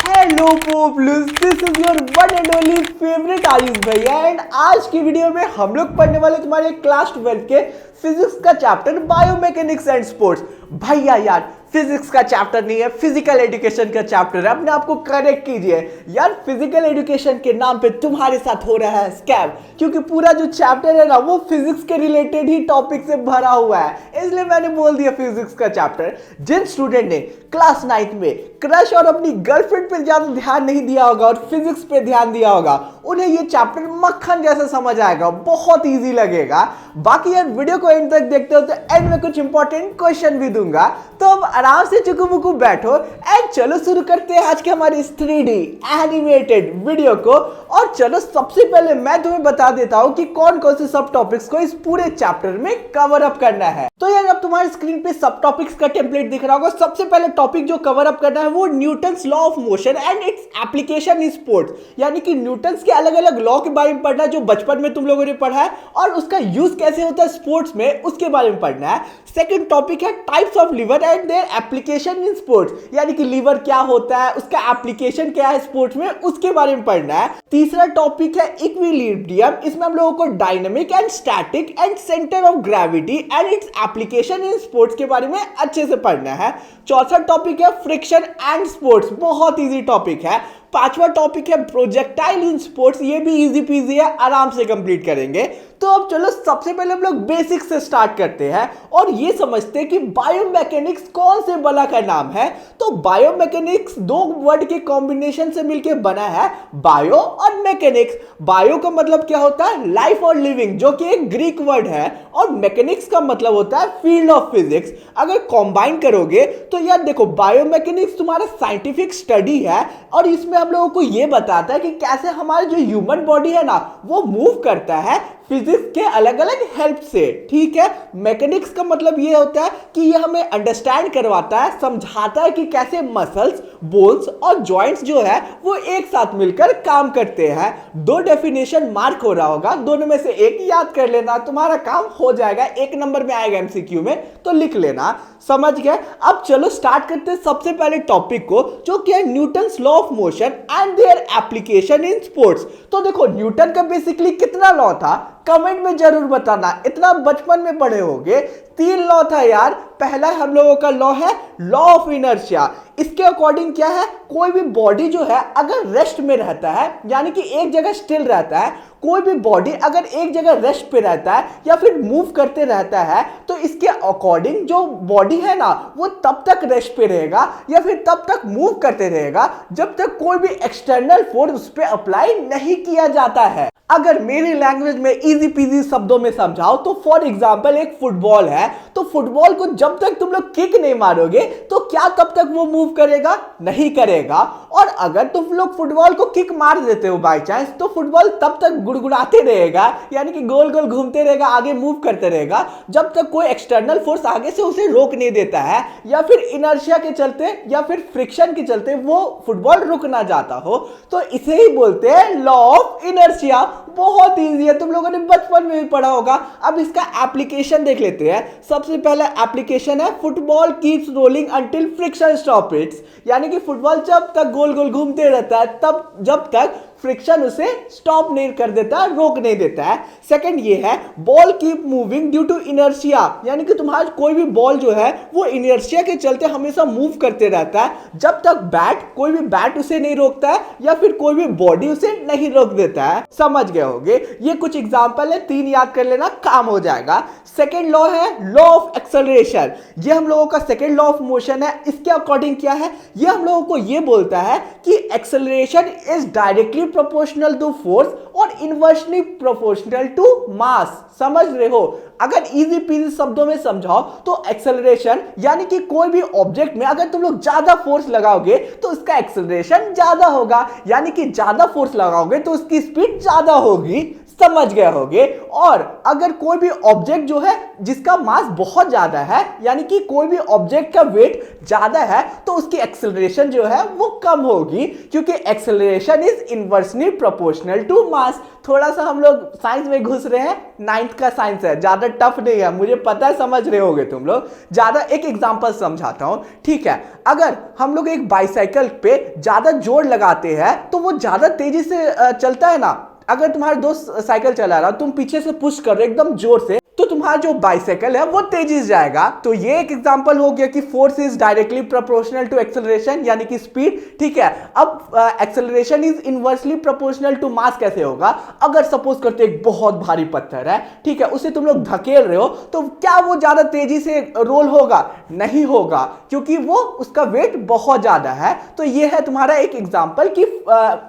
Hello peoples, this is your one and only favourite Ayush भैया। And आज की video में हम लोग पढ़ने वाले तुम्हारे क्लास 12 के फिजिक्स का चैप्टर बायोमैकेनिक्स एंड स्पोर्ट्स। भैया यार फिजिक्स का चैप्टर नहीं है, फिजिकल एजुकेशन का चैप्टर है। अपने आप को करेक्ट कीजिए यार, फिजिकल एजुकेशन के नाम पे तुम्हारे साथ हो रहा है स्कैम, क्योंकि पूरा जो चैप्टर है ना वो फिजिक्स के रिलेटेड ही टॉपिक से भरा हुआ है, इसलिए मैंने बोल दिया फिजिक्स का चैप्टर। जिन स्टूडेंट ने क्लास 9 में क्रश और अपनी गर्लफ्रेंड पे ज्यादा ध्यान नहीं दिया होगा और फिजिक्स पे ध्यान दिया होगा, उन्हें ये चैप्टर मक्खन जैसा समझ आएगा, बहुत इजी लगेगा। बाकी यार वीडियो को एंड तक देखते हो तो एंड में कुछ इंपॉर्टेंट क्वेश्चन भी दूंगा, तो अब आराम से चुकू बैठो एंड चलो शुरू करते हैं आज के हमारे इस 3D एनिमेटेड वीडियो को। और चलो सबसे पहले मैं तुम्हें बता देता हूं कि कौन कौन से सब टॉपिक्स को इस पूरे चैप्टर में कवर अप करना है। तो यार अब तुम्हारे स्क्रीन पे सब टॉपिक्स का टेम्पलेट दिख रहा होगा। सबसे पहले टॉपिक जो कवर अप करना है वो Newton's law of motion and its application in sports, यानी कि न्यूटन्स के अलग अलग लॉ के बारे में पढ़ना है जो बचपन में तुम लोगों ने पढ़ा है, और उसका यूज कैसे होता है स्पोर्ट्स में उसके बारे में पढ़ना है। सेकंड टॉपिक है types of lever and their application in sports, यानी कि लीवर क्या होता है, उसका एप्लीकेशन क्या है स्पोर्ट्स में, उसके बारे में पढ़ना है। तीसरा टॉपिक है इक्विलिब्रियम, इसमें हम लोगों को dynamic and static and centre of gravity and its application in sports के बारे में अच्छे से पढ़ना है। चौथा टॉपिक है फ्रिक्शन एंड स्पोर्ट्स, बहुत इजी टॉपिक है। पांचवा टॉपिक है प्रोजेक्टाइल इन स्पोर्ट्स, ये भी इजी पीजी है, आराम से कंप्लीट करेंगे। तो अब चलो सबसे पहले हम लोग बेसिक से स्टार्ट करते हैं और ये समझते हैं कि बायोमैकेनिक्स कौन से बला का नाम है। तो बायोमैकेनिक्स दो वर्ड के कॉम्बिनेशन से मिलकर बना है, बायो और मैकेनिक्स। बायो का मतलब क्या होता है, लाइफ और लिविंग, जो कि एक ग्रीक वर्ड है, और मैकेनिक्स का मतलब होता है फील्ड ऑफ फिजिक्स। अगर कॉम्बाइन करोगे तो यार देखो बायोमैकेनिक्स तुम्हारा साइंटिफिक स्टडी है और इसमें हम लोगों को यह बताता है कि कैसे हमारा जो ह्यूमन बॉडी है ना वो मूव करता है फिजिक्स के अलग अलग हेल्प से। ठीक है, मैकेनिक्स का मतलब ये होता है कि ये हमें अंडरस्टैंड करवाता है, समझाता है कि कैसे मसल्स, बोन्स और जॉइंट्स जो है वो एक साथ मिलकर काम करते हैं। दो डेफिनेशन मार्क हो रहा होगा, दोनों में से एक याद कर लेना, तुम्हारा काम हो जाएगा, 1 नंबर में आएगा एमसीक्यू में, तो लिख लेना। समझ गए? अब चलो स्टार्ट करते हैं सबसे पहले टॉपिक को, जो कि है Newton's law of motion and their application in sports. तो देखो न्यूटन का बेसिकली कितना लॉ था, कमेंट में जरूर बताना, इतना बचपन में पढ़े होंगे। 3 लॉ था यार। पहला हम लोगों का लॉ है लॉ ऑफ इनर्शिया। इसके अकॉर्डिंग क्या है, कोई भी बॉडी जो है अगर रेस्ट में रहता है, यानी कि एक जगह स्टिल रहता है, कोई भी बॉडी अगर एक जगह रेस्ट पे रहता है या फिर मूव करते रहता है, तो इसके अकॉर्डिंग जो बॉडी है ना वो तब तक रेस्ट पे रहेगा या फिर तब तक मूव करते रहेगा जब तक कोई भी एक्सटर्नल फोर्स उस पर अप्लाई नहीं किया जाता है। अगर मेरी लैंग्वेज में इजी पीजी शब्दों में समझाओ तो फॉर एग्जांपल एक फुटबॉल है, तो फुटबॉल को जब तक तुम लोग किक नहीं मारोगे तो क्या तब तक वो मूव करेगा? नहीं करेगा। और अगर तुम लोग फुटबॉल को किक मार देते हो बाय चांस, तो फुटबॉल तब तक गुड़गुड़ाते रहेगा, यानी कि गोल गोल घूमते रहेगा, आगे मूव करते रहेगा, जब तक कोई एक्सटर्नल फोर्स आगे से उसे रोक नहीं देता है, या फिर इनर्शिया के चलते या फिर फ्रिक्शन के चलते वो फुटबॉल रुक ना जाता हो। तो इसे ही बोलते हैं लॉ ऑफ इनर्शिया। बहुत इजी है, तुम लोगों ने बचपन में भी पढ़ा होगा। अब इसका एप्लीकेशन देख लेते हैं। सबसे पहला एप्लीकेशन है football keeps rolling until friction stop it's, यानी कि फुटबॉल जब तक गोल गोल घूमते रहता है तब जब तक फ्रिक्शन उसे स्टॉप नहीं कर देता, रोक नहीं देता है। सेकंड ये है ball keep moving due to inertia, यानी कि तुम्हारा कोई भी बॉल जो है वो इनर्शिया के चलते हमेशा मूव करते रहता है जब तक कोई भी बैट उसे नहीं रोकता है या फिर कोई भी बॉडी उसे नहीं रोक देता है। समझ गए होंगे? ये कुछ एग्जांपल है, 3 याद कर लेना, काम हो जाएगा। सेकेंड लॉ है लॉ ऑफ एक्सेलरेशन, ये हम लोगों का सेकेंड लॉ ऑफ मोशन है। इसके अकॉर्डिंग क्या है, ये हम लोगों को ये बोलता है कि acceleration is directly proportional to force और इनवर्सली प्रोपोर्शनल टू मास। समझ रहे हो? अगर इजी पीजी शब्दों में समझाओ तो एक्सेलरेशन यानी कि कोई भी ऑब्जेक्ट में अगर तुम लोग ज्यादा फोर्स लगाओगे तो उसका एक्सेलरेशन ज्यादा होगा, यानी कि ज्यादा फोर्स लगाओगे तो उसकी स्पीड ज्यादा होगी। समझ गए होंगे। और अगर कोई भी ऑब्जेक्ट जो है जिसका मास बहुत ज्यादा है, यानी कि कोई भी ऑब्जेक्ट का वेट ज्यादा है, तो उसकी एक्सेलरेशन जो है वो कम होगी, क्योंकि acceleration is inversely proportional to mass. थोड़ा सा हम लोग साइंस में घुस रहे हैं, 9th का साइंस है, ज्यादा टफ नहीं है, मुझे पता है, समझ रहे होगे तुम लोग। ज्यादा एक एग्जांपल समझाता हूं, ठीक है। अगर हम लोग एक बाइसाइकिल पे ज्यादा जोर लगाते हैं तो वो ज्यादा तेजी से चलता है ना। अगर तुम्हारे दोस्त साइकिल चला रहा, तुम पीछे से पुश कर रहे हो एकदम जोर से, तो तुम्हारा जो बाइसाइकिल है वो तेजी से जाएगा। तो ये एक एग्जांपल हो गया कि force is directly proportional to acceleration, यानी कि स्पीड, ठीक है। अब acceleration is inversely proportional to mass कैसे होगा? अगर सपोज करते एक बहुत भारी पत्थर है, ठीक है, उसे तुम लोग धकेल रहे हो, तो क्या वो ज्यादा तेजी से रोल होगा? नहीं होगा, क्योंकि वो उसका वेट बहुत ज्यादा है। तो ये है तुम्हारा एक एग्जांपल कि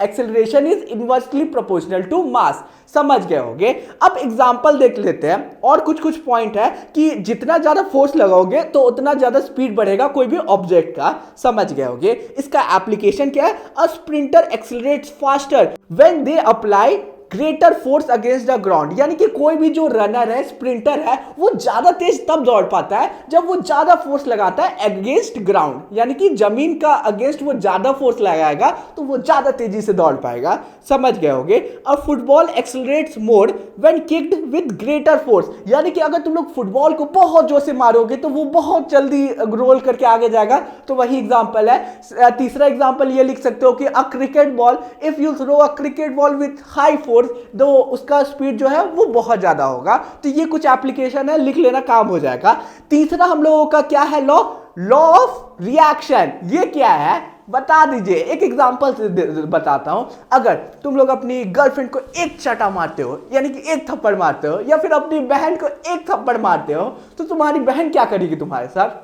acceleration is inversely proportional to mass. समझ गए होंगे। अब एग्जांपल देख लेते हैं, और कुछ कुछ पॉइंट है कि जितना ज्यादा फोर्स लगाओगे तो उतना ज्यादा स्पीड बढ़ेगा कोई भी ऑब्जेक्ट का। समझ गए होंगे। इसका एप्लीकेशन क्या है? A sprinter accelerates faster when they apply greater force against the ground, यानी कि कोई भी जो रनर है, स्प्रिंटर है, वो ज्यादा तेज तब दौड़ पाता है जब वो ज्यादा फोर्स लगाता है अगेंस्ट ग्राउंड, यानी कि जमीन का अगेंस्ट वो ज्यादा फोर्स लगाएगा तो वो ज्यादा तेजी से दौड़ पाएगा। समझ गए होंगे। और football accelerates more when kicked with greater force, यानी कि अगर तुम लोग फुटबॉल को बहुत जोर से मारोगे तो वो बहुत जल्दी रोल करके आगे जाएगा। तो वही एग्जांपल है। तीसरा एग्जांपल ये लिख सकते हो कि a cricket ball, if you throw a cricket ball with high force, तो उसका स्पीड जो है वो बहुत ज्यादा होगा। तो ये कुछ एप्लीकेशन है, लिख लेना, काम हो जाएगा। तीसरा हम लोगों का क्या है? Law of reaction. ये क्या है बता दीजिए। एक एग्जांपल से बताता हूं। अगर तुम लोग अपनी गर्लफ्रेंड को एक चटा मारते हो, यानी कि एक थप्पड़ मारते हो, या फिर अपनी बहन को एक थप्पड़ मारते हो, तो तुम्हारी बहन क्या करेगी तुम्हारे साथ?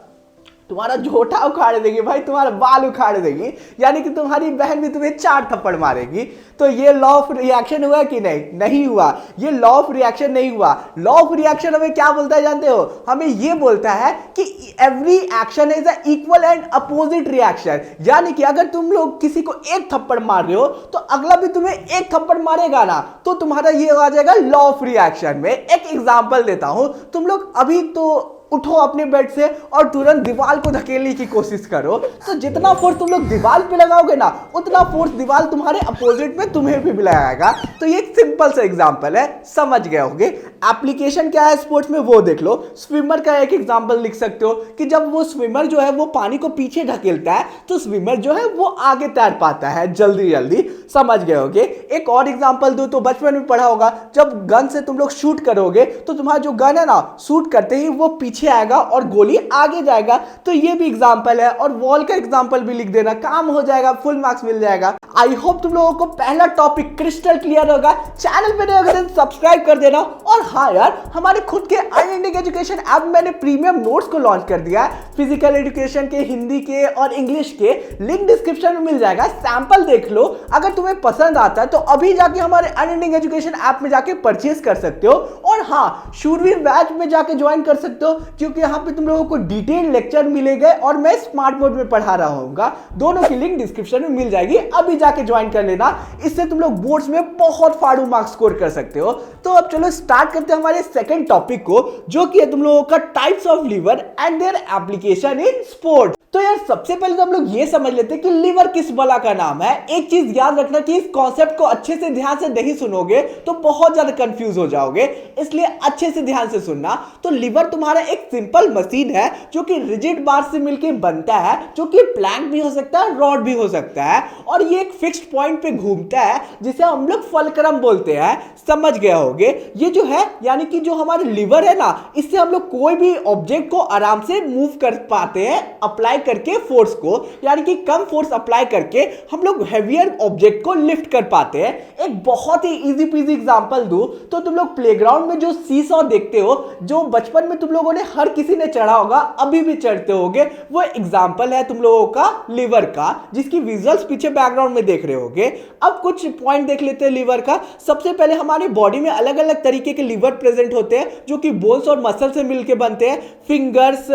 तुम्हारा झोटा उखाड़ देगी भाई, तुम्हारा बाल उखाड़ देगी, यानी कि तुम्हारी बहन भी तुम्हें 4 थप्पड़ मारेगी। तो ये लॉ ऑफ रिएक्शन हुआ कि नहीं? नहीं हुआ। ये लॉ ऑफ रिएक्शन नहीं हुआ। लॉ ऑफ रिएक्शन हमें क्या बोलता है जानते हो? हमें ये बोलता है कि every action is a equal and opposite reaction, यानी कि अगर तुम लोग किसी को एक थप्पड़ मार रहे हो तो अगला भी तुम्हें एक थप्पड़ मारेगा ना, तो तुम्हारा ये आ जाएगा लॉ ऑफ रिएक्शन में। एक एग्जांपल देता हूं। तुम लोग अभी तो उठो अपने बेड से और तुरंत दीवार को धकेलने की कोशिश करो, तो जितना फोर्स तुम लोग दीवार पे लगाओगे ना, उतना फोर्स दीवार तुम्हारे अपोजिट में तुम्हें भी लगाएगा। तो ये एक सिंपल सा एग्जांपल है, समझ गए होंगे। एप्लीकेशन क्या है स्पोर्ट्स में वो देख लो। स्विमर का एक एग्जांपल लिख सकते हो कि जब वो स्विमर जो है वो पानी को पीछे ढकेलता है, तो स्विमर जो है वो आगे तैर पाता है जल्दी जल्दी। समझ गए होंगे। एक और एग्जांपल दो तो बचपन में पढ़ा होगा, जब गन से तुम लोग शूट करोगे तो तुम्हारा जो गन है ना, शूट करते ही वो पीछे आएगा और गोली आगे जाएगा। तो ये भी एग्जांपल है। और वॉल का एग्जांपल भी लिख देना, काम हो जाएगा, फुल मार्क्स मिल जाएगा। आई होप तुम लोगों को पहला टॉपिक क्रिस्टल क्लियर होगा। चैनल पे नए हो तो सब्सक्राइब कर देना। और हाँ यार, हमारे खुद के अनइंडिक एजुकेशन ऐप में मैंने प्रीमियम नोट्स को लॉन्च कर दिया है। फिजिकल एजुकेशन के, हिंदी के और इंग्लिश के, लिंक डिस्क्रिप्शन में मिल जाएगा। सैंपल देख लो, अगर तुम्हें पसंद आता है तो अभी जाके हमारे अनइंडिक एजुकेशन ऐप में जाके परचेज कर सकते हो। और हाँ, शूरवीर बैच में जाके ज्वाइन कर सकते हो, क्योंकि यहाँ पे तुम लोगों को डिटेल लेक्चर मिलेंगे और मैं स्मार्ट मोड में पढ़ा रहा हूँगा। दोनों की लिंक डिस्क्रिप्शन में मिल जाएगी, अभी जाके ज्वाइन कर लेना। इससे तुम लोग बोर्ड्स में बहुत फाड़ू मार्क्स स्कोर कर सकते हो। तो अब चलो स्टार्ट करते हैं हमारे सेकंड टॉपिक को, जो कि है तुम लोगों का types of lever and their application in sports. तो यार सबसे पहले तो हम लोग ये समझ लेते हैं कि लीवर किस बला का नाम है। एक चीज याद रखना कि इस कॉन्सेप्ट को अच्छे से ध्यान से नहीं सुनोगे तो बहुत ज्यादा कंफ्यूज हो जाओगे, इसलिए अच्छे से ध्यान से सुनना। तो लीवर तुम्हारा एक सिंपल मशीन है जो कि रिजिड बार से मिलकर बनता है, जो कि प्लैंक भी हो सकता है, रॉड भी हो सकता है, और ये एक फिक्स्ड पॉइंट पे घूमता है जिसे हम लोग फलक्रम बोलते हैं। समझ गए होगे। ये जो है यानी कि जो हमारे लीवर है ना, इससे हम लोग कोई भी ऑब्जेक्ट को आराम से मूव कर पाते हैं अप्लाई करके फोर्स को, यानी कि कम फोर्स अप्लाई करके हम लोग हेवियर ऑब्जेक्ट को लिफ्ट कर पाते हैं। एक बहुत ही इजी पीजी एग्जांपल दूं तो तुम लोग प्लेग्राउंड में जो सीसॉ देखते हो, जो बचपन में तुम लोगों ने हर किसी ने चढ़ा होगा, अभी भी चढ़ते होगे, वो एग्जांपल है तुम लोगों का लीवर का, जिसकी विजुअल्स पीछे बैकग्राउंड में देख रहे होगे। अब कुछ पॉइंट देख लेते हैं लीवर का। सबसे पहले हमारी बॉडी में अलग अलग तरीके के लीवर प्रेजेंट होते हैं, जो कि बोन्स और मसल से मिलकर बनते हैं। फिंगर्स,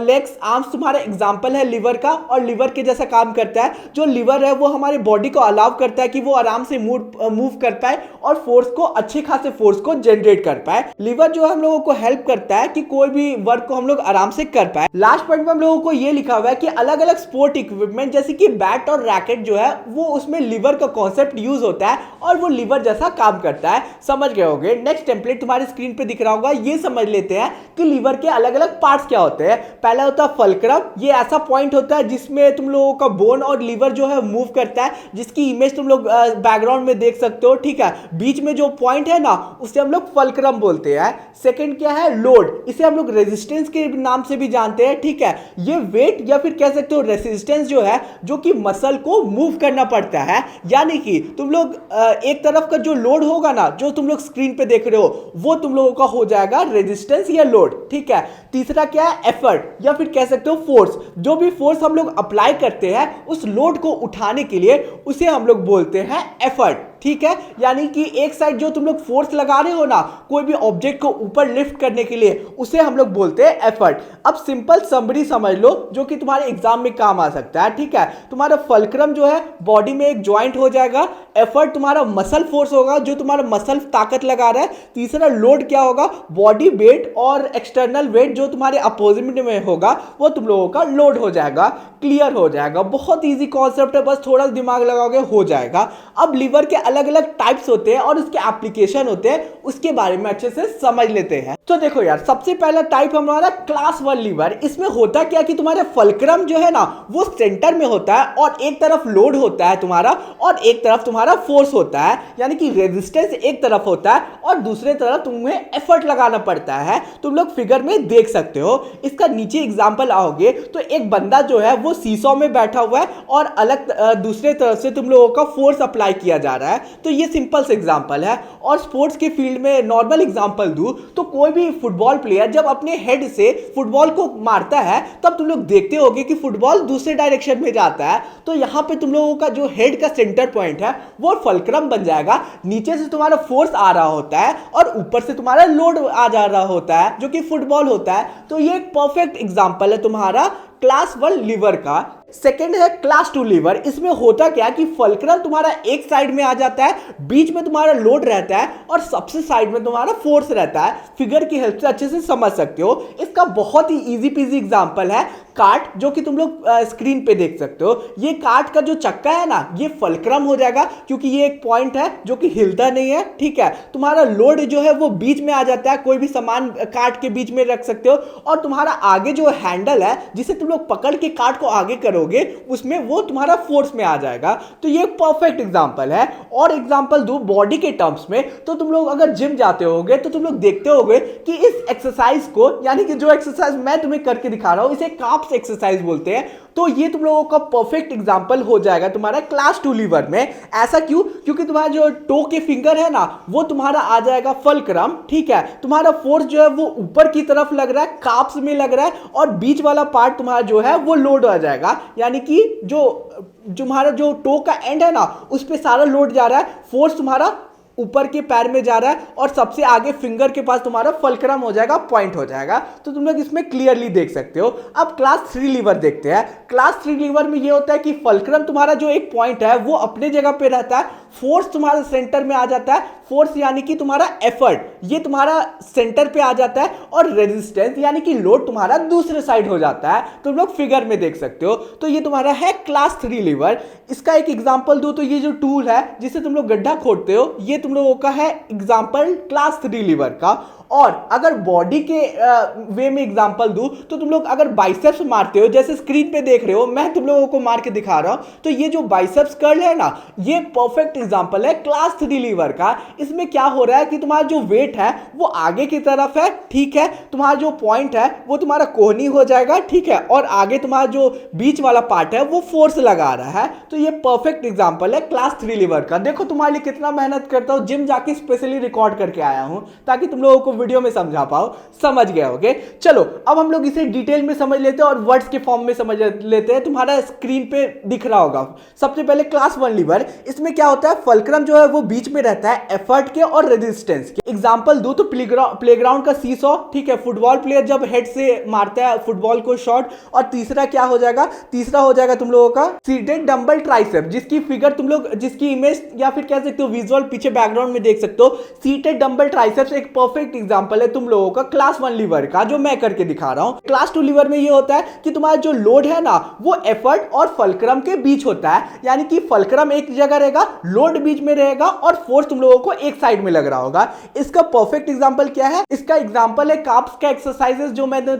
लेग्स, आर्म्स तुम्हारा एग्जांपल है है लिवर का और लिवर के जैसा काम करता है। जो लिवर है वो हमारे बॉडी को अलाउ करता है कि वो आराम से मूव कर पाए और फोर्स को, अच्छे खासे फोर्स को जनरेट कर पाए। लिवर जो हम लोगों को हेल्प करता है कि कोई भी वर्क को हम लोग आराम से कर पाए। लास्ट पॉइंट में हम लोगों को ये लिखा हुआ है कि अलग अलग स्पोर्ट इक्विपमेंट जैसे कि बैट और रैकेट जो है वो उसमें लिवर का कॉन्सेप्ट यूज होता है और वो लिवर जैसा काम करता है। समझ गए होंगे। नेक्स्ट टेम्पलेट तुम्हारी स्क्रीन पे दिख रहा होगा। ये समझ लेते हैं कि लिवर के अलग अलग पार्ट्स क्या होते हैं। पहला होता है फल्क्रम। ये ऐसा पॉइंट होता है जिसमें तुम लोगों का बोन और लिवर जो है मूव करता है, जिसकी इमेज तुम लोग बैकग्राउंड में देख सकते हो। ठीक है, बीच में जो पॉइंट है ना उसे हम लोग फल्क्रम बोलते हैं। सेकंड क्या है? लोड। इसे हम लोग रेजिस्टेंस के नाम से भी जानते हैं। ठीक है, ये वेट या फिर कह सकते हो रेजिस्टेंस जो है जो कि मसल को मूव करना पड़ता है। यानी कि तुम लोग एक तरफ का जो लोड होगा ना, जो तुम लोग स्क्रीन पे देख रहे हो, वो तुम लोगों का हो जाएगा रेजिस्टेंस या लोड। ठीक है, तीसरा क्या है? एफर्ट या फिर कह सकते हो फोर्स। जो भी फोर्स हम लोग अप्लाई करते हैं उस लोड को उठाने के लिए उसे हम लोग बोलते हैं एफर्ट। ठीक है, यानी कि एक साइड जो तुम लोग फोर्स लगा रहे हो ना कोई भी ऑब्जेक्ट को ऊपर लिफ्ट करने के लिए, उसे हम लोग बोलते हैं एफर्ट। अब सिंपल समरी समझ लो जो कि तुम्हारे एग्जाम में काम आ सकता है। ठीक है, तुम्हारा फल्क्रम जो है बॉडी में एक जॉइंट हो जाएगा। एफर्ट तुम्हारा मसल फोर्स होगा जो तुम्हारा मसल ताकत लगा रहा है। तीसरा लोड क्या होगा? बॉडी वेट और एक्सटर्नल वेट जो तुम्हारे अपोजिट में होगा वो तुम लोगों का लोड हो जाएगा। क्लियर हो जाएगा। बहुत इजी कॉन्सेप्ट है, बस थोड़ा दिमाग लगाओगे हो जाएगा। अब लिवर के अलग अलग टाइप्स होते हैं और उसके एप्लीकेशन होते हैं, उसके बारे में अच्छे से समझ लेते हैं। तो देखो यार, सबसे पहला टाइप हमारा क्लास 1 लिवर। इसमें होता क्या कि तुम्हारे फल्क्रम जो है ना वो सेंटर में होता है और एक तरफ लोड होता है तुम्हारा और एक तरफ तुम्हारा फोर्स होता है। यानी कि रेजिस्टेंस एक तरफ होता है और दूसरे तरफ तुम्हें एफर्ट लगाना पड़ता है। तुम लोग फिगर में देख सकते हो। इसका नीचे एग्जांपल आओगे तो एक बंदा जो है वो सीसॉ में बैठा हुआ है और अलग दूसरे तरफ से तुम लोगों का फोर्स अप्लाई किया जा रहा है। तो ये सिंपल से एग्जांपल है। और स्पोर्ट्स के फील्ड में नॉर्मल एग्जांपल दूं तो कोई भी फुटबॉल प्लेयर जब अपने हेड से फुटबॉल को मारता है तब तुम लोग देखते होगे कि फुटबॉल दूसरे डायरेक्शन में जाता है। तो यहां पे तुम लोगों का जो हेड का सेंटर पॉइंट है वो फल्क्रम बन जाएगा। नीचे से तुम्हारा फोर्स आ रहा होता है और ऊपर से तुम्हारा लोड आ जा रहा होता है जो कि फुटबॉल होता है। तो ये एक परफेक्ट एग्जांपल है तुम्हारा क्लास 1 लिवर का। सेकेंड है क्लास 2 लिवर। इसमें होता क्या कि फल्क्रम तुम्हारा एक साइड में आ जाता है, बीच में तुम्हारा लोड रहता है और सबसे साइड में तुम्हारा फोर्स रहता है। फिगर की हेल्प से अच्छे से समझ सकते हो। इसका बहुत ही इजी पीजी एग्जांपल है कार्ट, जो कि तुम लोग स्क्रीन पे देख सकते हो। ये कार्ट का जो चक्का है ना ये फल्क्रम हो जाएगा क्योंकि ये एक पॉइंट है जो कि हिलता नहीं है। ठीक है, तुम्हारा लोड जो है वो बीच में आ जाता है, कोई भी सामान कार्ट के बीच में रख सकते हो। और तुम्हारा आगे जो हैंडल है जिसे तुम लोग पकड़ के कार्ट को आगे करोगे उसमें वो तुम्हारा फोर्स में आ जाएगा। तो ये एक परफेक्ट एग्जांपल है। और एग्जांपल दो बॉडी के टर्म्स में तो तुम लोग अगर जिम जाते होगे तो तुम लोग देखते होगे कि इस एक्सरसाइज को, यानी कि जो एक्सरसाइज मैं तुम्हें करके दिखा रहा हूं, इसे काप्स एक्सरसाइज बोलते हैं। तो ये तुम लोगों का परफेक्ट एग्जांपल हो जाएगा तुम्हारा क्लास 2 लिवर में। ऐसा क्यों? क्योंकि तुम्हारा जो टो के फिंगर है ना वो तुम्हारा आ जाएगा फल्क्रम। ठीक है, तुम्हारा फोर्स जो है वो ऊपर की तरफ लग रहा है, काप्स में लग रहा है और बीच वाला पार्ट तुम्हारा जो है वो लोड आ जाएगा। यानी कि जो तुम्हारा जो टो का एंड है ना उस पे सारा लोड जा रहा है, फोर्स तुम्हारा ऊपर के पैर में जा रहा है और सबसे आगे फिंगर के पास तुम्हारा फल्क्रम हो जाएगा, पॉइंट हो जाएगा। तो तुम लोग इसमें क्लियरली देख सकते हो। अब क्लास 3 लीवर देखते हैं। क्लास 3 लीवर में ये होता है कि फल्क्रम तुम्हारा जो एक पॉइंट है वो अपने जगह पे रहता है, फोर्स तुम्हारे सेंटर में आ जाता है। फोर्स यानी कि तुम्हारा एफर्ट ये तुम्हारा सेंटर पे आ जाता है और रेजिस्टेंस यानी कि लोड तुम्हारा दूसरे साइड हो जाता है। तुम लोग फिगर में देख सकते हो। तो ये तुम्हारा है क्लास 3 लीवर। इसका एक एग्जांपल दो तो ये जो टूल है जिसे तुम लोग गड्ढा खोदते हो ये तुम लोगों का है एग्जांपल क्लास 3 लीवर का। और अगर बॉडी के वे में एग्जांपल दूं तो तुम लोग अगर बाइसेप्स मारते हो, जैसे स्क्रीन पे देख रहे हो मैं तुम लोगों को मार के दिखा रहा हूं, तो ये जो बाइसेप्स कर्ल है ना ये परफेक्ट एग्जांपल है क्लास 3 लीवर का। इसमें क्या हो रहा है कि तुम्हारा जो वेट है वो आगे की तरफ है। ठीक है, तुम्हारा जो पॉइंट है वो तुम्हारा कोहनी हो जाएगा। ठीक है, और आगे तुम्हारा जो बीच वाला पार्ट है वो फोर्स लगा रहा है। तो ये परफेक्ट एग्जांपल है क्लास 3 लीवर का। देखो तुम्हारे लिए कितना मेहनत करता हूं, जिम जाके स्पेशली रिकॉर्ड करके आया हूं ताकि तुम लोगों को वीडियो में समझा पाओ, समझ गए होगे। चलो अब हम लोग इसे डिटेल में समझ लेते हैं और वर्ड्स के फॉर्म में समझ लेते हैं। तुम्हारा स्क्रीन पे दिख रहा होगा। सबसे पहले क्लास 1 लीवर, इसमें क्या होता है, फल्क्रम जो है वो बीच में रहता है एफर्ट के और रेजिस्टेंस के। एग्जांपल दो तो प्लेग्राउंड का सीसॉ, ठीक है, फुटबॉल प्लेयर जब हेड से मारता है फुटबॉल को शॉट। और तीसरा क्या हो जाएगा, तीसरा हो जाएगा तुम लोगों का सीटेड डंबल ट्राइसेप, जिसकी फिगर तुम लोग, जिसकी इमेज या फिर कह सकते हो विजुअल पीछे बैकग्राउंड में देख सकते हो। सीटेड डंबल ट्राइसेप्स एक परफेक्ट एग्जांपल है तुम लोगों का क्लास 1 लीवर का, जो मैं करके दिखा रहा हूं। क्लास 2 लीवर में ये होता है कि तुम्हारा जो लोड है ना वो एफर्ट और फल्क्रम के बीच होता है, यानी कि फल्क्रम एक जगह रहेगा, लोड बीच में रहेगा और फोर्स तुम लोगों को एक साइड में लग रहा होगा। इसका परफेक्ट एग्जांपल क्या है, इसका एग्जांपल है काप्स का एक्सरसाइजेस, जो मैंने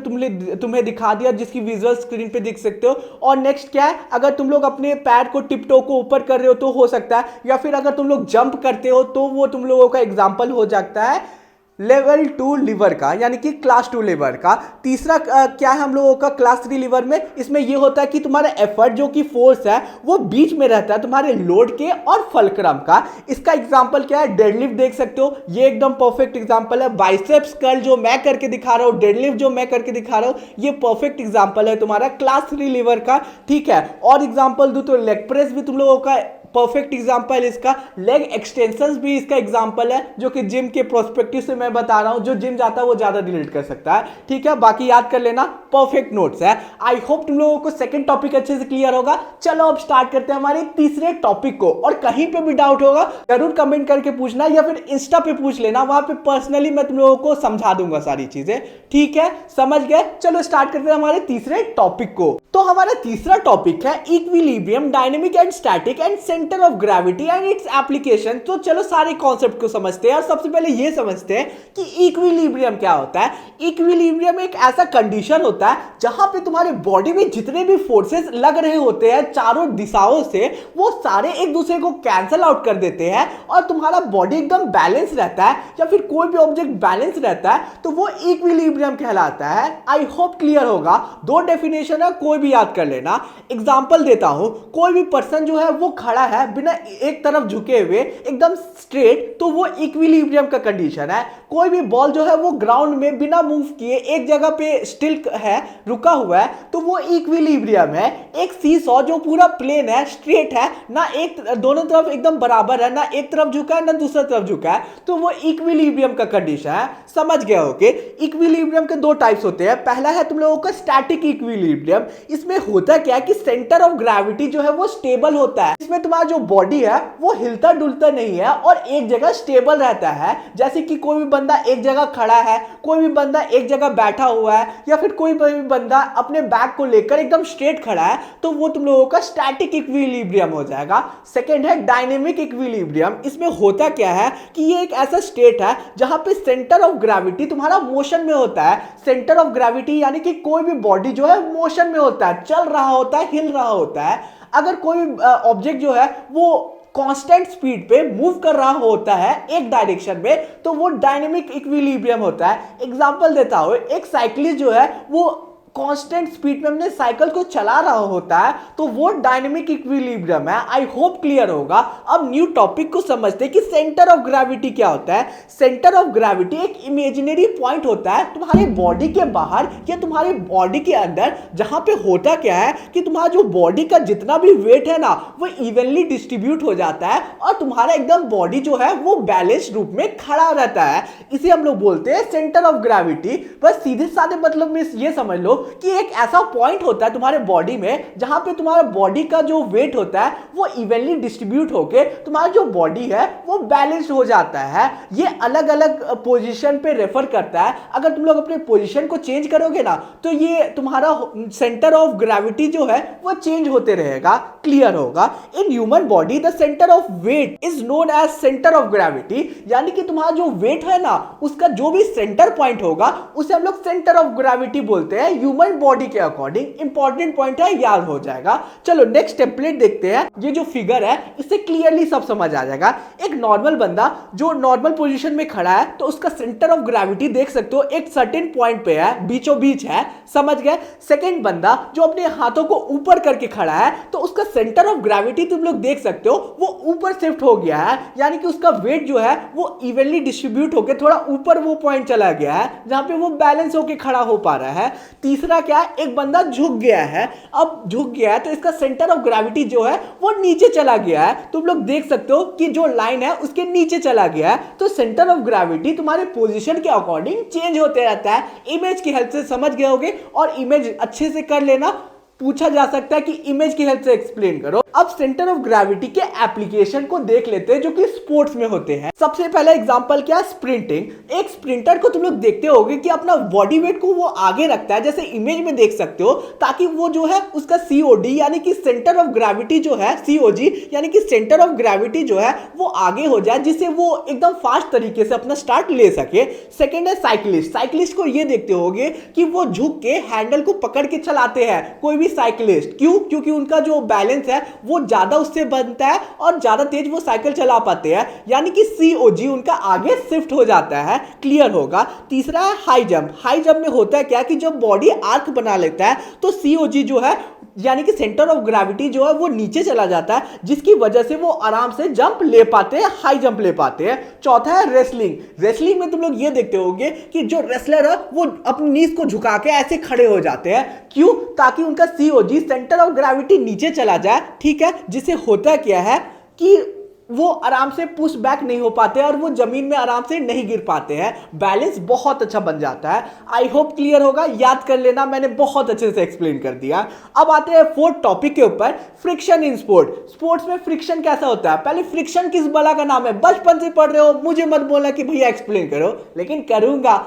तुम्हें दिखा दिया, जिसकी विजुअल स्क्रीन पे देख सकते हो। और नेक्स्ट क्या है, अगर तुम लोग अपने पैर को टिप टो को ऊपर कर रहे हो तो हो सकता है, या फिर अगर तुम लोग जंप करते हो तो वो तुम लोगों का एग्जांपल हो जाता है लेवल 2 लीवर का, यानी कि क्लास 2 लीवर का। तीसरा क्या है हम लोगों का क्लास 3 लीवर में, इसमें यह होता है कि तुम्हारा एफर्ट जो कि फोर्स है वो बीच में रहता है तुम्हारे लोड के और फल्क्रम का। इसका एग्जांपल क्या है, डेडलिफ्ट देख सकते हो, ये एकदम परफेक्ट एग्जांपल है। बाइसेप्स कर्ल जो मैं करके दिखा रहा हूं, डेडलिफ्ट जो मैं करके दिखा रहा हूं, ये परफेक्ट एग्जांपल है तुम्हारा क्लास 3 लीवर का, ठीक है। और एग्जांपल दूं तो लेग प्रेस भी तुम लोगों का परफेक्ट एग्जांपल, इसका लेग एक्सटेंशंस भी इसका एग्जांपल है, जो कि जिम के प्रोस्पेक्टिव से मैं बता रहा हूं। जो जिम जाता है वो ज्यादा रिलेट कर सकता है, ठीक है। बाकी याद कर लेना, परफेक्ट नोट्स है। आई होप तुम लोगों को सेकंड टॉपिक अच्छे से क्लियर होगा। चलो अब स्टार्ट करते हैं हमारे तीसरे टॉपिक को। और कहीं पे भी डाउट होगा जरूर कमेंट करके पूछना, या फिर इंस्टा पे पूछ लेना, वहां पे पर्सनली मैं तुम लोगों को समझा दूंगा सारी चीजें, ठीक है, समझ गए। चलो स्टार्ट करते हैं हमारे तीसरे टॉपिक को। तो हमारा तीसरा टॉपिक है equilibrium, dynamic and static and centre of gravity and its application. तो चलो सारे कॉन्सेप्ट को समझते हैं। और सबसे पहले ये समझते हैं कि इक्विलिब्रियम क्या होता है। इक्विलिब्रियम एक ऐसा कंडीशन होता है जहां पे तुम्हारे बॉडी में जितने भी फोर्सेस लग रहे होते हैं चारों दिशाओं से, वो सारे एक दूसरे को कैंसल आउट कर देते हैं और तुम्हारा बॉडी एकदम बैलेंस रहता है, या फिर कोई भी ऑब्जेक्ट बैलेंस रहता है तो वो इक्विलिब्रियम कहलाता है। आई होप क्लियर होगा। दो डेफिनेशन है, कोई भी याद कर लेना। एग्जांपल देता हूं, कोई भी पर्सन जो है वो खड़ा है बिना एक तरफ झुके हुए एकदम स्ट्रेट, तो वो इक्विलिब्रियम का कंडीशन है। कोई भी बॉल जो है वो ग्राउंड में बिना मूव किए एक जगह पे स्टिल है, रुका हुआ है, तो वो इक्विलिब्रियम है। एक सीसॉ जो पूरा प्लेन है, स्ट्रेट है ना, एक दोनों तरफ एकदम बराबर है, ना एक तरफ झुका है ना दूसरा तरफ झुका है, तो वो इक्विलिब्रियम का कंडीशन है। समझ गए होगे। इक्विलिब्रियम के दो टाइप्स होते हैं। पहला है तुम लोगों का स्टैटिक इक्विलिब्रियम। इसमें होता क्या है कि सेंटर ऑफ ग्रेविटी जो है वो स्टेबल होता है। इसमें तुम्हारा जो बॉडी है वो हिलता डुलता नहीं है और एक जगह स्टेबल रहता है। जैसे कि कोई भी बंदा एक जगह खड़ा है, कोई भी बंदा एक जगह बैठा हुआ है, या फिर कोई भी बंदा अपने बैग को लेकर एकदम स्ट्रेट खड़ा है, तो वो तुम लोगों का स्टैटिक इक्विलिब्रियम हो जाएगा। सेकेंड है डायनेमिक इक्विलिब्रियम। इसमें होता क्या है कि ये एक ऐसा स्टेट है जहां पे सेंटर ऑफ ग्रेविटी तुम्हारा मोशन में होता है। सेंटर ऑफ ग्रेविटी यानी कि कोई भी बॉडी जो है मोशन में होता है, चल रहा होता है, हिल रहा होता है। अगर कोई ऑब्जेक्ट जो है वो कांस्टेंट स्पीड पे मूव कर रहा होता है एक डायरेक्शन में, तो वो डायनेमिक इक्विलिब्रियम होता है। एग्जांपल देता हूं, एक साइक्लिस्ट जो है वो कांस्टेंट स्पीड में अपने साइकिल को चला रहा होता है, तो वो डायनेमिक इक्विलिब्रियम है। आई होप क्लियर होगा। अब न्यू टॉपिक को समझते हैं कि सेंटर ऑफ ग्रेविटी क्या होता है। सेंटर ऑफ ग्रेविटी एक इमेजिनरी पॉइंट होता है तुम्हारे बॉडी के बाहर या तुम्हारे बॉडी के अंदर, जहां पे होता क्या है कि तुम्हारा जो बॉडी का जितना भी वेट है ना वो इवनली डिस्ट्रीब्यूट हो जाता है और तुम्हारा एकदम बॉडी जो है वो बैलेंस रूप में खड़ा रहता है। इसे हम लोग बोलते हैं सेंटर ऑफ ग्रेविटी। बस सीधे साधे मतलब में ये समझ लो कि एक ऐसा पॉइंट होता है तुम्हारे बॉडी में जहां पे तुम्हारा बॉडी का जो वेट होता है वो इवनली डिस्ट्रीब्यूट होके तुम्हारा जो बॉडी है वो बैलेंस्ड हो जाता है। ये अलग अलग पोजीशन पे रेफर करता है। अगर तुम लोग अपने पोजीशन को चेंज करोगे ना तो ये तुम्हारा सेंटर ऑफ ग्रेविटी जो है वो चेंज होते रहेगा। क्लियर होगा। In human body the centre of weight is known as centre of gravity, यानी कि तुम्हारा जो वेट है ना उसका जो भी सेंटर पॉइंट होगा उसे हम लोग सेंटर ऑफ ग्रेविटी बोलते हैं ह्यूमन बॉडी के अकॉर्डिंग इंपॉर्टेंट पॉइंट है, याद हो जाएगा। चलो नेक्स्ट टेम्पलेट देखते हैं। ये जो फिगर है इससे क्लियरली सब समझ आ जाएगा। एक नॉर्मल बंदा जो नॉर्मल पोजीशन में खड़ा है तो उसका सेंटर ऑफ ग्रेविटी देख सकते हो एक सर्टेन पॉइंट पे है, बीचों बीच है, समझ गए। सेकंड बंदा जो अपने हाथों को ऊपर करके खड़ा है तो उसका सेंटर ऑफ ग्रेविटी तुम लोग देख सकते हो वो ऊपर शिफ्ट हो गया है, यानी कि उसका वेट जो है वो इवनली डिस्ट्रीब्यूट होकर थोड़ा ऊपर वो पॉइंट चला गया है जहां पे वो बैलेंस होकर खड़ा हो पा रहा है। तीसरा क्या है, एक बंदा झुक गया है। अब झुक गया है तो इसका सेंटर ऑफ ग्रेविटी जो है वो नीचे चला गया है। तुम लोग देख सकते हो कि जो लाइन है उसके नीचे चला गया है। तो सेंटर ऑफ ग्रेविटी तुम्हारे पोजीशन के अकॉर्डिंग चेंज होते रहता है। इमेज की हेल्प से समझ गए होगे, और इमेज अच्छे से कर लेना। पूछा जा सकता है कि इमेज की हेल्प से एक्सप्लेन करो। अब सेंटर ऑफ ग्रेविटी के एप्लीकेशन को देख लेते हैं जो कि स्पोर्ट्स में होते हैं। सबसे पहला एग्जांपल क्या है, स्प्रिंटिंग। एक स्प्रिंटर को तुम लोग देखते होगे कि अपना बॉडी वेट को वो आगे रखता है, जैसे इमेज में देख सकते हो, ताकि वो जो है उसका सीओडी यानी कि सेंटर ऑफ ग्रेविटी जो है, सीओजी यानी कि सेंटर ऑफ ग्रेविटी जो है वो आगे हो जाए, जिससे वो एकदम फास्ट तरीके से अपना स्टार्ट ले सके। सेकेंड है साइकिलिस्ट। साइकिलिस्ट को ये देखते होगे कि वो झुक के हैंडल को पकड़ के चलाते हैं, कोई भी साइकिलिस्ट। क्यों? क्योंकि उनका जो बैलेंस है वो ज्यादा उससे बनता है और ज्यादा तेज वो साइकिल चला पाते हैं, यानी कि सीओजी उनका आगे शिफ्ट हो जाता है। क्लियर होगा। तीसरा है हाई जंप। हाई जंप में होता है क्या कि जब बॉडी आर्क बना लेता है तो सीओजी जो है यानी कि सेंटर ऑफ ग्रेविटी जो है वो नीचे चला जाता है, जिसकी वजह से वो आराम से जंप ले पाते हैं, हाई जंप ले पाते हैं। चौथा है रेसलिंग। रेसलिंग में तुम लोग ये देखते होंगे कि जो रेसलर है वो अपनी नीज को झुका के ऐसे खड़े हो जाते हैं। क्यों? ताकि उनका सीओजी सेंटर ऑफ ग्रेविटी नीचे चला जाए, ठीक है, जिससे होता क्या है कि वो आराम से पुश बैक नहीं हो पाते और वो जमीन में आराम से नहीं गिर पाते हैं, बैलेंस बहुत अच्छा बन जाता है। आई होप क्लियर होगा, याद कर लेना, मैंने बहुत अच्छे से एक्सप्लेन कर दिया। अब आते हैं फोर्थ टॉपिक के ऊपर, फ्रिक्शन इन स्पोर्ट। स्पोर्ट्स में फ्रिक्शन कैसा होता है? पहले फ्रिक्शन किस बला का नाम है? बचपन से पढ़ रहे हो, मुझे मत बोलना कि भैया एक्सप्लेन करो, लेकिन करूंगा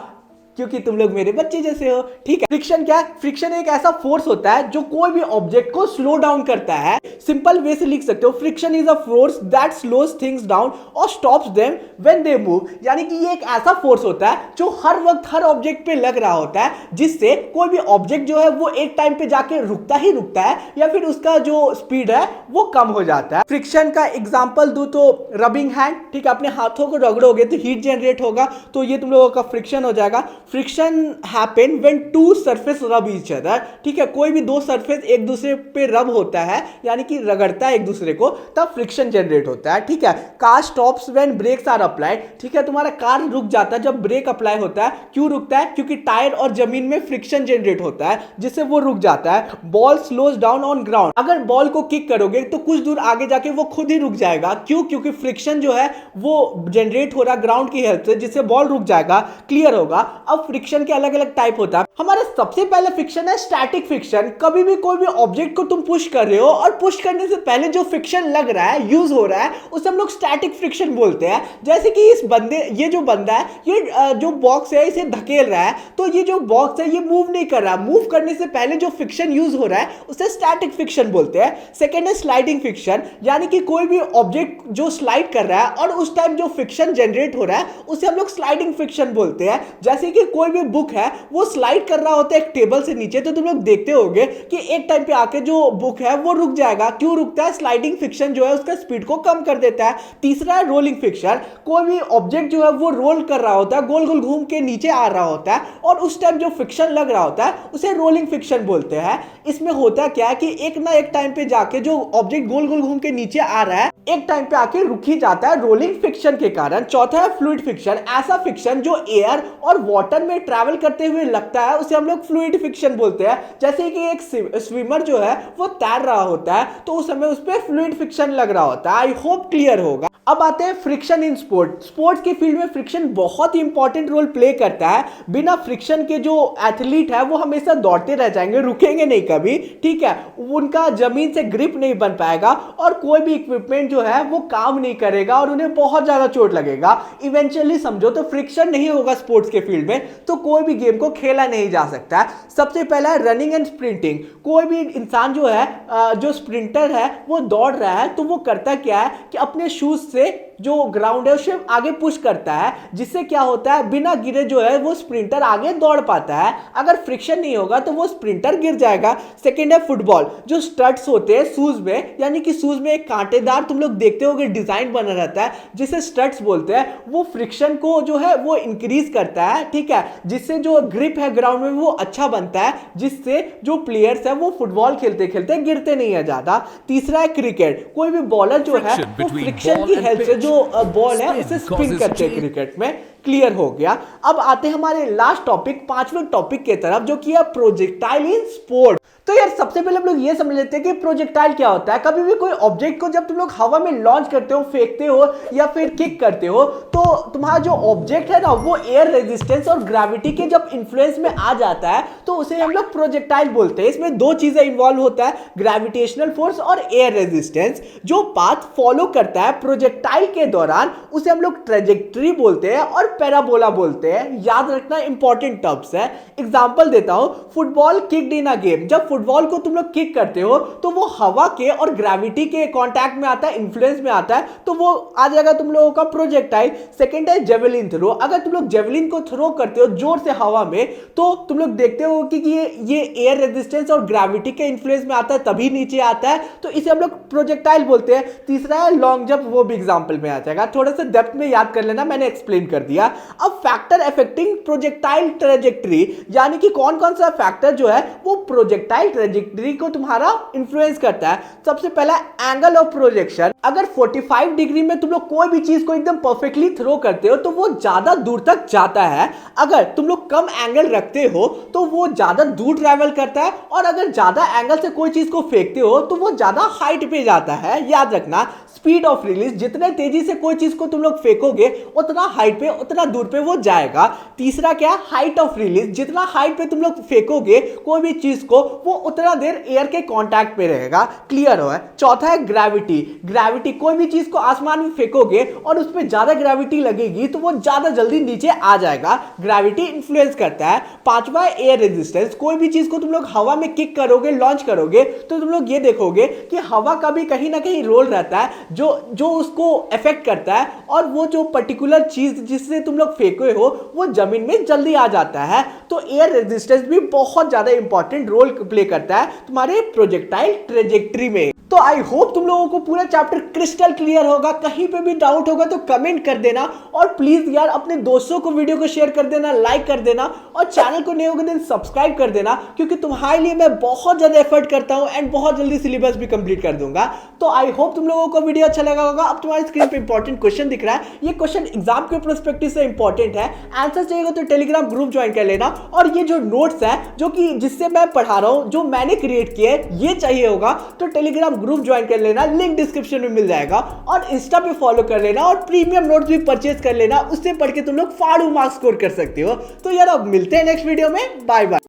क्योंकि तुम लोग मेरे बच्चे जैसे हो, ठीक है। फ्रिक्शन क्या है? फ्रिक्शन एक ऐसा फोर्स होता है जो कोई भी ऑब्जेक्ट को स्लो डाउन करता है। सिंपल वे से लिख सकते हो, friction is a force that slows things down और stops them when they move. यानी कि ये एक ऐसा फोर्स होता है जो हर वक्त हर ऑब्जेक्ट पे लग रहा होता है, जिससे कोई भी ऑब्जेक्ट जो है वो एक टाइम पे जाके रुकता ही रुकता है, या फिर उसका जो स्पीड है वो कम हो जाता है। फ्रिक्शन का एग्जाम्पल दूं तो रबिंग हैंड, ठीक है, अपने हाथों को रगड़ोगे तो हीट जनरेट होगा, तो ये तुम लोगों का फ्रिक्शन हो जाएगा। Friction happen when two surface rub each other, ठीक है, कोई भी दो सरफेस एक दूसरे पे रब होता है यानी कि रगड़ता है एक दूसरे को, तब फ्रिक्शन जनरेट होता है, ठीक है। Car stops when brakes are applied, ठीक है, तुम्हारा कार रुक जाता है जब ब्रेक अप्लाई होता है। क्यों रुकता है? क्योंकि टायर और जमीन में फ्रिक्शन जनरेट होता है जिससे वो रुक जाता है। Ball slows down on ground, अगर बॉल को किक करोगे तो कुछ दूर आगे जाके वो खुद ही रुक जाएगा। क्यों? क्योंकि फ्रिक्शन जो है वो जनरेट हो रहा है ग्राउंड की हेल्प से, जिससे बॉल रुक जाएगा। क्लियर होगा। अब फ्रिक्शन के अलग अलग टाइप होता है। हमारा सबसे पहला फ्रिक्शन है स्टैटिक फ्रिक्शन। कभी भी कोई भी ऑब्जेक्ट को तुम पुश कर रहे हो और पुश करने से पहले जो फ्रिक्शन लग रहा है, यूज हो रहा है, उसे हम लोग स्टैटिक फ्रिक्शन बोलते हैं। जैसे कि ये जो बंदा है, ये जो बॉक्स है इसे धकेल रहा है, तो ये जो बॉक्स है ये मूव नहीं कर रहा, मूव करने से पहले जो फ्रिक्शन यूज हो रहा है उसे स्टैटिक फ्रिक्शन बोलते हैं। सेकेंड है स्लाइडिंग फ्रिक्शन, यानी कि कोई भी ऑब्जेक्ट जो स्लाइड कर रहा है और उस टाइम जो फ्रिक्शन जनरेट हो रहा है उसे हम लोग स्लाइडिंग फ्रिक्शन बोलते हैं। जैसे कि कोई भी बुक है वो स्लाइड कर रहा होता है एक टेबल से नीचे, तो तुम लोग देखते होगे कि एक टाइम पे आके जो बुक है वो रुक जाएगा। क्यों रुकता है? स्लाइडिंग फ्रिक्शन जो है उसका स्पीड को कम कर देता है। तीसरा है रोलिंग फ्रिक्शन, कोई भी ऑब्जेक्ट जो है वो रोल कर रहा होता है, गोल गोल घूम के नीचे आ रहा होता है और उस टाइम जो फ्रिक्शन लग रहा होता है उसे रोलिंग फ्रिक्शन बोलते हैं। इसमें होता क्या है कि एक ना एक टाइम पे जाके जो ऑब्जेक्ट गोल गोल घूम के नीचे आ रहा है एक टाइम पे आके रुक ही जाता है रोलिंग फ्रिक्शन के कारण। चौथा है फ्लूइड फ्रिक्शन, ऐसा फ्रिक्शन जो एयर और वाटर में ट्रैवल करते हुए लगता है उसे हम लोग फ्लूइड फ्रिक्शन बोलते हैं। जैसे कि एक स्विमर जो है वो तैर रहा होता है तो उस समय उस पर फ्लूइड फ्रिक्शन लग रहा होता है। आई होप क्लियर होगा। अब आते हैं फ्रिक्शन इन स्पोर्ट। स्पोर्ट्स के फील्ड में फ्रिक्शन बहुत ही इंपॉर्टेंट रोल प्ले करता है। बिना फ्रिक्शन के जो एथलीट है वो हमेशा दौड़ते रह जाएंगे, रुकेंगे नहीं कभी, ठीक है, उनका जमीन से ग्रिप नहीं बन पाएगा और कोई भी इक्विपमेंट जो है वो काम नहीं करेगा और उन्हें बहुत ज्यादा चोट लगेगा। इवेंचुअली समझो तो फ्रिक्शन नहीं होगा स्पोर्ट्स के फील्ड में तो कोई भी गेम को खेला नहीं जा सकता है। सबसे पहला है रनिंग एंड स्प्रिंटिंग। कोई भी इंसान जो है जो स्प्रिंटर है वो दौड़ रहा है तो वो करता क्या है कि अपने शूज से जो ग्राउंड है उसे आगे पुश करता है, जिससे क्या होता है बिना गिरे जो है वो स्प्रिंटर आगे दौड़ पाता है। अगर फ्रिक्शन नहीं होगा तो वो स्प्रिंटर गिर जाएगा। सेकंड है फुटबॉल, जो स्टड्स होते हैं शूज में, यानी कि शूज में एक कांटेदार तुम लोग देखते होगे डिजाइन बना रहता है जिसे स्टड्स बोलते हैं, वो फ्रिक्शन को जो है वो इंक्रीज करता है, ठीक है, जिससे जो ग्रिप है ग्राउंड में वो अच्छा बनता है, जिससे जो प्लेयर्स है वो फुटबॉल खेलते खेलते गिरते नहीं है ज्यादा। तीसरा है क्रिकेट, कोई भी बॉलर जो है वो फ्रिक्शन की हेल्प से जो बॉल है उसे स्पिन करते हैं क्रिकेट में। क्लियर हो गया। अब आते हैं हमारे लास्ट टॉपिक, पांचवें टॉपिक की तरफ, जो कि है प्रोजेक्टाइल इन स्पोर्ट। तो यार सबसे पहले हम लोग ये समझ लेते हैं कि प्रोजेक्टाइल क्या होता है। कभी भी कोई ऑब्जेक्ट को जब तुम लोग हवा में लॉन्च करते हो, फेंकते हो या फिर किक करते हो, तो तुम्हारा जो ऑब्जेक्ट है ना वो एयर रेजिस्टेंस और ग्रेविटी के जब इन्फ्लुएंस में आ जाता है तो उसे हम लोग प्रोजेक्टाइल बोलते हैं। इसमें दो चीजें इन्वॉल्व होता है, ग्रेविटेशनल फोर्स और एयर रेजिस्टेंस। जो पाथ फॉलो करता है प्रोजेक्टाइल के दौरान उसे हम लोग ट्रेजेक्टरी बोलते हैं और पैराबोला बोलते हैं। याद रखना इंपॉर्टेंट टर्म्स है। एग्जांपल देता हूं, football kicked in a game. जब फुटबॉल को तुम लोग किक करते हो तो वो हवा के और ग्रेविटी के कांटेक्ट में आता है, इन्फ्लुएंस में आता है, तो वो आ जाएगा तुम लोगों का प्रोजेक्टाइल। सेकंड है जेवलिन थ्रो। अगर तुम लोग जेवलिन को थ्रो करते हो जोर से हवा में तो तुम लोग देखते हो कि ये एयर रेजिस्टेंस और ग्रेविटी के इन्फ्लुएंस में आता है तभी नीचे आता है, तो इसे हम लोग प्रोजेक्टाइल बोलते हैं। तीसरा है लॉन्ग जंप, वो भी एग्जांपल में आ जाएगा, थोड़ा सा डेप्थ में याद कर लेना, मैंने एक्सप्लेन कर दिया। अब फैक्टर अफेक्टिंग प्रोजेक्टाइल ट्रेजेक्टरी, यानी कि कौन कौन सा फैक्टर जो है वो प्रोजेक्टाइल ट्रेजेक्टरी को तुम्हारा इन्फ्लुएंस करता है। सबसे पहला एंगल ऑफ प्रोजेक्शन। अगर 45 डिग्री में तुम लोग कोई भी चीज को एकदम परफेक्टली थ्रो करते हो तो वो ज्यादा दूर तक जाता है। अगर तुम लोग कम एंगल रखते हो तो वो ज्यादा दूर ट्रैवल करता है, और अगर ज्यादा एंगल से कोई चीज को फेंकते हो तो वो ज्यादा हाइट पे जाता है। याद रखना स्पीड ऑफ रिलीज, जितने तेजी से कोई चीज को तुम लोग फेंकोगे उतना हाइट पे, उतना दूर पे वो जाएगा। तीसरा क्या, हाइट ऑफ रिलीज। जितना हाइट पे तुम लोग फेंकोगे कोई भी चीज को वो उतना देर एयर के कांटेक्ट पे रहेगा। क्लियर हो है। चौथा है ग्रेविटी। ग्रेविटी, कोई भी चीज को आसमान में फेंकोगे और उस पर ज्यादा ग्रेविटी लगेगी तो वो ज्यादा जल्दी नीचे आ जाएगा, ग्रेविटी इन्फ्लुएंस करता है। पांचवा है एयर रेजिस्टेंस। कोई भी चीज को तुम लोग हवा में किक करोगे, लॉन्च करोगे, तो तुम लोग ये देखोगे कि हवा का भी कहीं ना कहीं रोल रहता है जो उसको इफेक्ट करता है, और वो जो पर्टिकुलर चीज जिससे तुम लोग फेंके हो वो जमीन में जल्दी आ जाता है। तो एयर रेजिस्टेंस भी बहुत ज्यादा इंपॉर्टेंट रोल प्ले करता है तुम्हारे प्रोजेक्टाइल ट्रेजेक्टरी में। तो आई होप तुम लोगों को पूरा चैप्टर क्रिस्टल क्लियर होगा। कहीं पे भी डाउट होगा तो कमेंट कर देना, और प्लीज यार अपने दोस्तों को वीडियो को शेयर कर देना, लाइक कर देना, और चैनल को नए होगा दिन सब्सक्राइब कर देना, क्योंकि तुम्हारे लिए मैं बहुत ज्यादा एफर्ट करता हूं एंड बहुत जल्दी सिलेबस भी कंप्लीट कर दूंगा। तो आई होप तुम लोगों को वीडियो अच्छा लगा होगा। अब तुम्हारी स्क्रीन पे इंपॉर्टेंट क्वेश्चन दिख रहा है, ये क्वेश्चन एग्जाम के पर्सपेक्टिव से इंपॉर्टेंट है। आंसर चाहिए तो टेलीग्राम ग्रुप ज्वाइन कर लेना, और ये जो नोट्स है जो कि जिससे मैं पढ़ा रहा हूं, जो मैंने क्रिएट किए, ये चाहिए होगा तो टेलीग्राम ग्रुप ज्वाइन कर लेना, लिंक डिस्क्रिप्शन में मिल जाएगा। और इंस्टा पे फॉलो कर लेना, और प्रीमियम नोट्स भी परचेज कर लेना, उससे पढ़ के तुम लोग फाड़ू मार्क्स स्कोर कर सकते हो। तो यार अब मिलते हैं नेक्स्ट वीडियो में, बाय बाय।